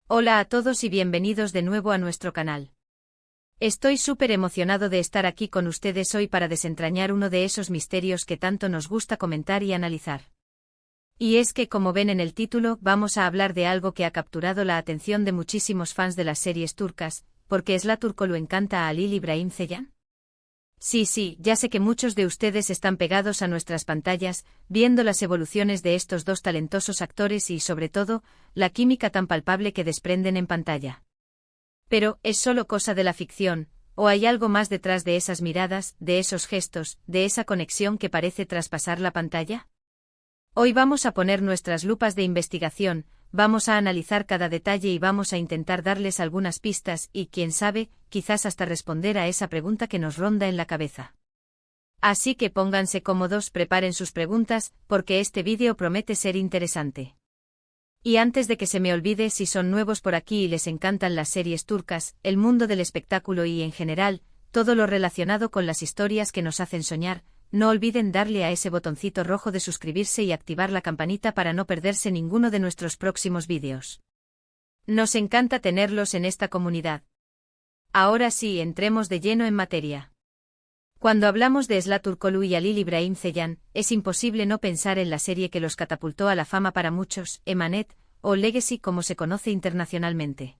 Hola a todos y bienvenidos de nuevo a nuestro canal. Estoy súper emocionado de estar aquí con ustedes hoy para desentrañar uno de esos misterios que tanto nos gusta comentar y analizar. Y es que, como ven en el título, vamos a hablar de algo que ha capturado la atención de muchísimos fans de las series turcas, porque Esla Turkoglu encanta a Halil İbrahim Ceylan. Sí, ya sé que muchos de ustedes están pegados a nuestras pantallas, viendo las evoluciones de estos dos talentosos actores y, sobre todo, la química tan palpable que desprenden en pantalla. Pero, ¿es solo cosa de la ficción, o hay algo más detrás de esas miradas, de esos gestos, de esa conexión que parece traspasar la pantalla? Hoy vamos a poner nuestras lupas de investigación, vamos a analizar cada detalle y vamos a intentar darles algunas pistas y, quién sabe, quizás hasta responder a esa pregunta que nos ronda en la cabeza. Así que pónganse cómodos, preparen sus preguntas, porque este vídeo promete ser interesante. Y antes de que se me olvide, si son nuevos por aquí y les encantan las series turcas, el mundo del espectáculo y, en general, todo lo relacionado con las historias que nos hacen soñar, no olviden darle a ese botoncito rojo de suscribirse y activar la campanita para no perderse ninguno de nuestros próximos vídeos. Nos encanta tenerlos en esta comunidad. Ahora sí, entremos de lleno en materia. Cuando hablamos de Esla Turkoglu y Halil İbrahim Ceylan, es imposible no pensar en la serie que los catapultó a la fama para muchos, Emanet, o Legacy como se conoce internacionalmente.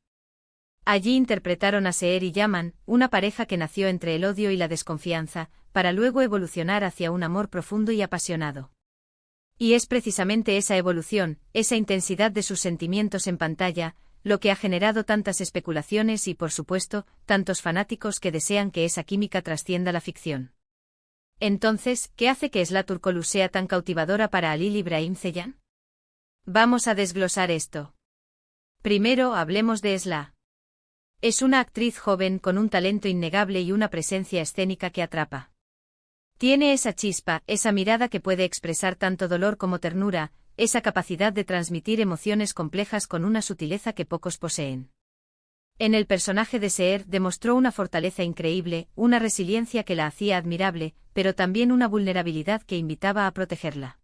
Allí interpretaron a Seher y Yaman, una pareja que nació entre el odio y la desconfianza, para luego evolucionar hacia un amor profundo y apasionado. Y es precisamente esa evolución, esa intensidad de sus sentimientos en pantalla, lo que ha generado tantas especulaciones y, por supuesto, tantos fanáticos que desean que esa química trascienda la ficción. Entonces, ¿qué hace que Esla Turkoglu sea tan cautivadora para Halil İbrahim Ceylan? Vamos a desglosar esto. Primero, hablemos de Esla. Es una actriz joven con un talento innegable y una presencia escénica que atrapa. Tiene esa chispa, esa mirada que puede expresar tanto dolor como ternura, esa capacidad de transmitir emociones complejas con una sutileza que pocos poseen. En el personaje de Seher demostró una fortaleza increíble, una resiliencia que la hacía admirable, pero también una vulnerabilidad que invitaba a protegerla.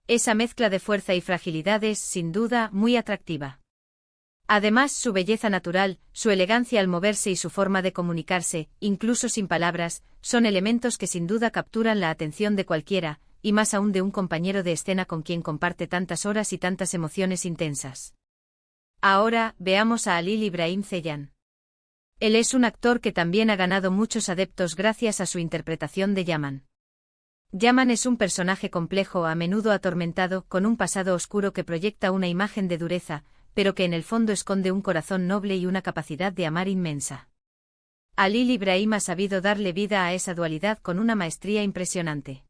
Esa mezcla de fuerza y fragilidad es, sin duda, muy atractiva. Además, su belleza natural, su elegancia al moverse y su forma de comunicarse, incluso sin palabras, son elementos que sin duda capturan la atención de cualquiera, y más aún de un compañero de escena con quien comparte tantas horas y tantas emociones intensas. Ahora, veamos a Halil İbrahim Ceylan. Él es un actor que también ha ganado muchos adeptos gracias a su interpretación de Yaman. Yaman es un personaje complejo, a menudo atormentado, con un pasado oscuro que proyecta una imagen de dureza, pero que en el fondo esconde un corazón noble y una capacidad de amar inmensa. Halil İbrahim ha sabido darle vida a esa dualidad con una maestría impresionante.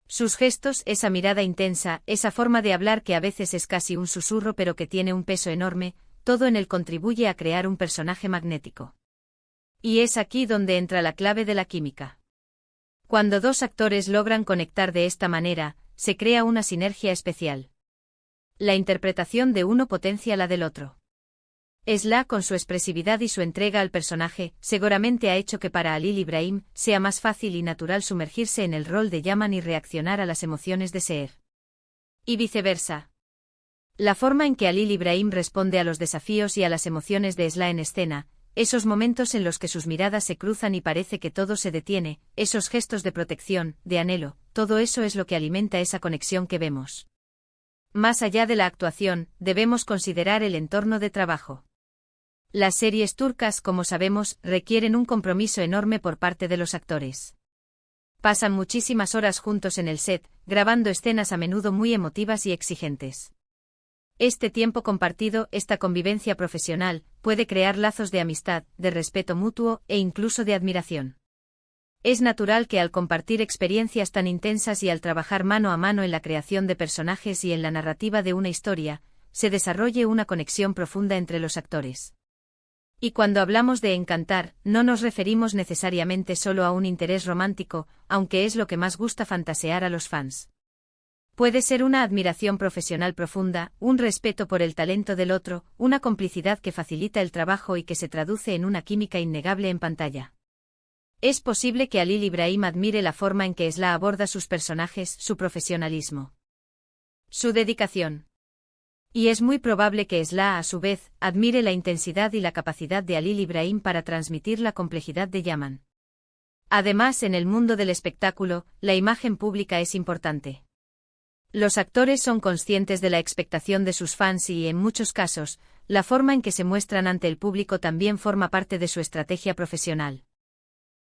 Sus gestos, esa mirada intensa, esa forma de hablar que a veces es casi un susurro pero que tiene un peso enorme, todo en él contribuye a crear un personaje magnético. Y es aquí donde entra la clave de la química. Cuando dos actores logran conectar de esta manera, se crea una sinergia especial. La interpretación de uno potencia la del otro. Esla, con su expresividad y su entrega al personaje, seguramente ha hecho que para Halil İbrahim sea más fácil y natural sumergirse en el rol de Yaman y reaccionar a las emociones de Seher. Y viceversa. La forma en que Halil İbrahim responde a los desafíos y a las emociones de Esla en escena, esos momentos en los que sus miradas se cruzan y parece que todo se detiene, esos gestos de protección, de anhelo, todo eso es lo que alimenta esa conexión que vemos. Más allá de la actuación, debemos considerar el entorno de trabajo. Las series turcas, como sabemos, requieren un compromiso enorme por parte de los actores. Pasan muchísimas horas juntos en el set, grabando escenas a menudo muy emotivas y exigentes. Este tiempo compartido, esta convivencia profesional, puede crear lazos de amistad, de respeto mutuo e incluso de admiración. Es natural que al compartir experiencias tan intensas y al trabajar mano a mano en la creación de personajes y en la narrativa de una historia, se desarrolle una conexión profunda entre los actores. Y cuando hablamos de encantar, no nos referimos necesariamente solo a un interés romántico, aunque es lo que más gusta fantasear a los fans. Puede ser una admiración profesional profunda, un respeto por el talento del otro, una complicidad que facilita el trabajo y que se traduce en una química innegable en pantalla. Es posible que Halil İbrahim admire la forma en que Esla aborda sus personajes, su profesionalismo, su dedicación. Y es muy probable que Esla, a su vez, admire la intensidad y la capacidad de Halil Ibrahim para transmitir la complejidad de Yaman. Además, en el mundo del espectáculo, la imagen pública es importante. Los actores son conscientes de la expectación de sus fans y, en muchos casos, la forma en que se muestran ante el público también forma parte de su estrategia profesional.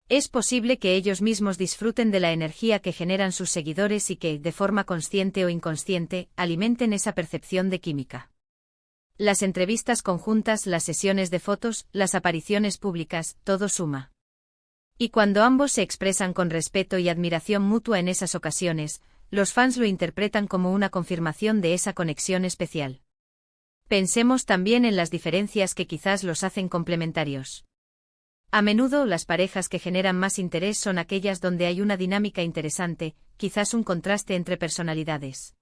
Es posible que ellos mismos disfruten de la energía que generan sus seguidores y que, de forma consciente o inconsciente, alimenten esa percepción de química. Las entrevistas conjuntas, las sesiones de fotos, las apariciones públicas, todo suma. Y cuando ambos se expresan con respeto y admiración mutua en esas ocasiones, los fans lo interpretan como una confirmación de esa conexión especial. Pensemos también en las diferencias que quizás los hacen complementarios. A menudo, las parejas que generan más interés son aquellas donde hay una dinámica interesante, quizás un contraste entre personalidades.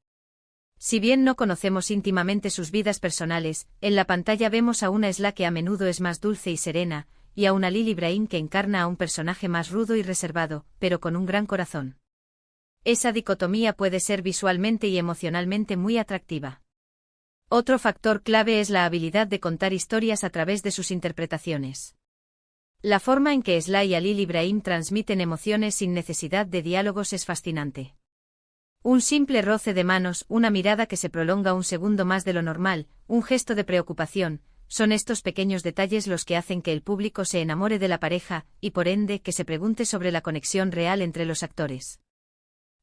Si bien no conocemos íntimamente sus vidas personales, en la pantalla vemos a una Esla que a menudo es más dulce y serena, y a una Halil Ibrahim que encarna a un personaje más rudo y reservado, pero con un gran corazón. Esa dicotomía puede ser visualmente y emocionalmente muy atractiva. Otro factor clave es la habilidad de contar historias a través de sus interpretaciones. La forma en que Esla y Halil Ibrahim transmiten emociones sin necesidad de diálogos es fascinante. Un simple roce de manos, una mirada que se prolonga un segundo más de lo normal, un gesto de preocupación, son estos pequeños detalles los que hacen que el público se enamore de la pareja, y por ende que se pregunte sobre la conexión real entre los actores.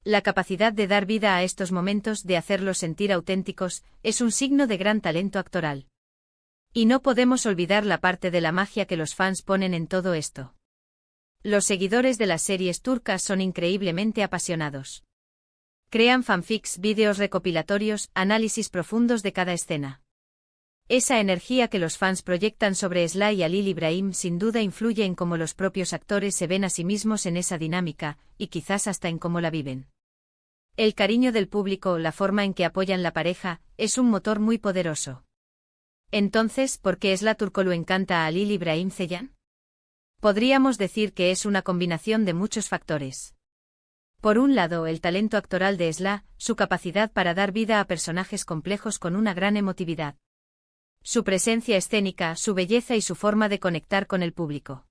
La capacidad de dar vida a estos momentos, de hacerlos sentir auténticos, es un signo de gran talento actoral. Y no podemos olvidar la parte de la magia que los fans ponen en todo esto. Los seguidores de las series turcas son increíblemente apasionados. Crean fanfics, vídeos recopilatorios, análisis profundos de cada escena. Esa energía que los fans proyectan sobre Esla y Halil Ibrahim sin duda influye en cómo los propios actores se ven a sí mismos en esa dinámica, y quizás hasta en cómo la viven. El cariño del público, la forma en que apoyan la pareja, es un motor muy poderoso. Entonces, ¿por qué Esla Turkoglu encanta a Halil Ibrahim Ceylan? Podríamos decir que es una combinación de muchos factores. Por un lado, el talento actoral de Esla, su capacidad para dar vida a personajes complejos con una gran emotividad. Su presencia escénica, su belleza y su forma de conectar con el público.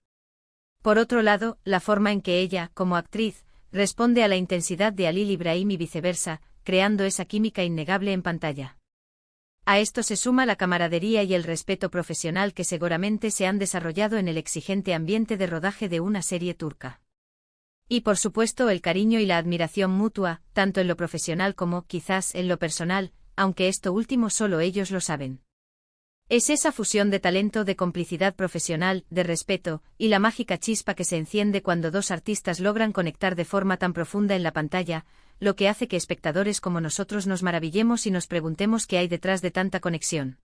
Por otro lado, la forma en que ella, como actriz, responde a la intensidad de Halil Ibrahim y viceversa, creando esa química innegable en pantalla. A esto se suma la camaradería y el respeto profesional que seguramente se han desarrollado en el exigente ambiente de rodaje de una serie turca. Y por supuesto el cariño y la admiración mutua, tanto en lo profesional como, quizás, en lo personal, aunque esto último solo ellos lo saben. Es esa fusión de talento, de complicidad profesional, de respeto, y la mágica chispa que se enciende cuando dos artistas logran conectar de forma tan profunda en la pantalla, lo que hace que espectadores como nosotros nos maravillemos y nos preguntemos qué hay detrás de tanta conexión.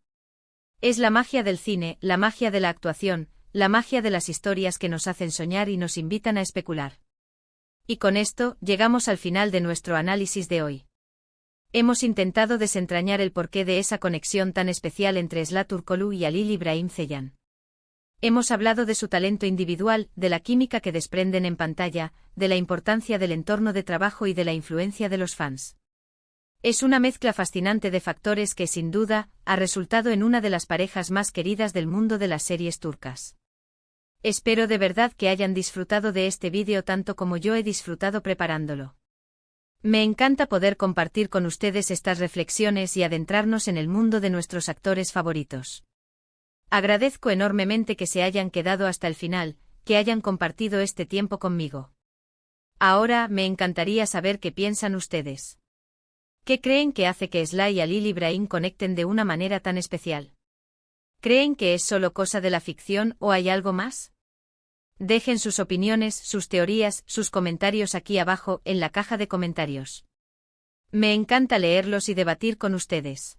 Es la magia del cine, la magia de la actuación, la magia de las historias que nos hacen soñar y nos invitan a especular. Y con esto, llegamos al final de nuestro análisis de hoy. Hemos intentado desentrañar el porqué de esa conexión tan especial entre Esla Turkoglu y Halil Ibrahim Ceylan. Hemos hablado de su talento individual, de la química que desprenden en pantalla, de la importancia del entorno de trabajo y de la influencia de los fans. Es una mezcla fascinante de factores que, sin duda, ha resultado en una de las parejas más queridas del mundo de las series turcas. Espero de verdad que hayan disfrutado de este vídeo tanto como yo he disfrutado preparándolo. Me encanta poder compartir con ustedes estas reflexiones y adentrarnos en el mundo de nuestros actores favoritos. Agradezco enormemente que se hayan quedado hasta el final, que hayan compartido este tiempo conmigo. Ahora me encantaría saber qué piensan ustedes. ¿Qué creen que hace que Esla y Halil Ibrahim conecten de una manera tan especial? ¿Creen que es solo cosa de la ficción o hay algo más? Dejen sus opiniones, sus teorías, sus comentarios aquí abajo, en la caja de comentarios. Me encanta leerlos y debatir con ustedes.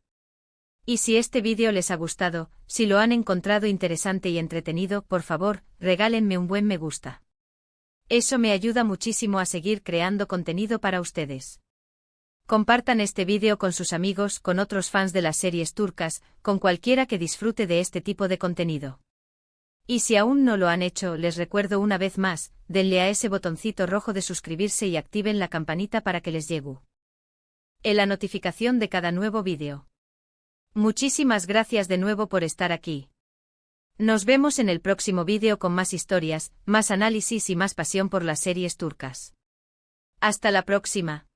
Y si este vídeo les ha gustado, si lo han encontrado interesante y entretenido, por favor, regálenme un buen me gusta. Eso me ayuda muchísimo a seguir creando contenido para ustedes. Compartan este vídeo con sus amigos, con otros fans de las series turcas, con cualquiera que disfrute de este tipo de contenido. Y si aún no lo han hecho, les recuerdo una vez más, denle a ese botoncito rojo de suscribirse y activen la campanita para que les llegue la notificación de cada nuevo vídeo. Muchísimas gracias de nuevo por estar aquí. Nos vemos en el próximo vídeo con más historias, más análisis y más pasión por las series turcas. Hasta la próxima.